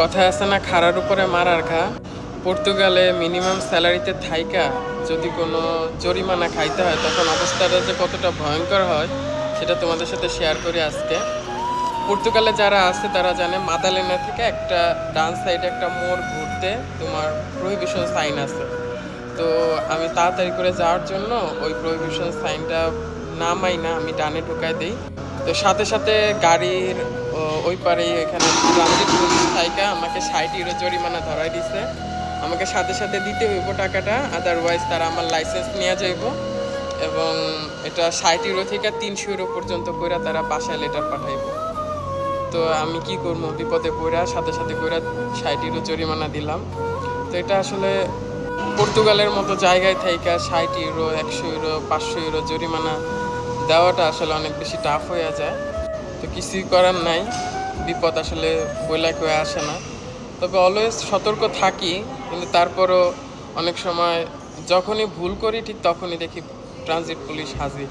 কথায় আছে না, খাড়ার উপরে মারার ঘা। পর্তুগালে মিনিমাম স্যালারিতে থাইকা যদি কোনো জরিমানা খাইতে হয় তখন অবস্থাটা যে কতটা ভয়ঙ্কর হয় সেটা তোমাদের সাথে শেয়ার করি আজকে। পর্তুগালে যারা আছে তারা জানে মাদালেনা থেকে একটা ডান সাইডে একটা মোড় ঘুরতে তোমার প্রহিবিশন সাইন আছে। তো আমি তাড়াতাড়ি করে যাওয়ার জন্য ওই প্রহিবিশন সাইনটা নামাই না, আমি ডানে ঢুকাই দিই। তো সাথে সাথে গাড়ির ওই পারেই এখানে ট্রানজিট পুলিশ থাইকা আমাকে 60 ইউরো জরিমানা ধরাই দিছে। আমাকে সাথে সাথে দিতে হইব টাকাটা, আদারওয়াইজ তারা আমার লাইসেন্স নিয়ে যাইব এবং এটা 60 ইউরো থেকে 300 ইউরো পর্যন্ত কইরা তারা বাসায় লেটার পাঠাইব। তো আমি কি করবো, বিপদে পড়া সাথে সাথে কইরা 60 ইউরো জরিমানা দিলাম। তো এটা আসলে পর্তুগালের মতো জায়গায় থাইকা 60 ইউরো, 100 ইউরো, 500 ইউরো জরিমানা দেওয়াটা আসলে অনেক বেশি টাফ হয়ে যায়। তো কিছুই করার নাই, বিপদ আসলে বইলা কয়ে আসে না। তবে অলওয়েজ সতর্ক থাকি, কিন্তু তারপরও অনেক সময় যখনই ভুল করি ঠিক তখনই দেখি ট্রানজিট পুলিশ হাজির।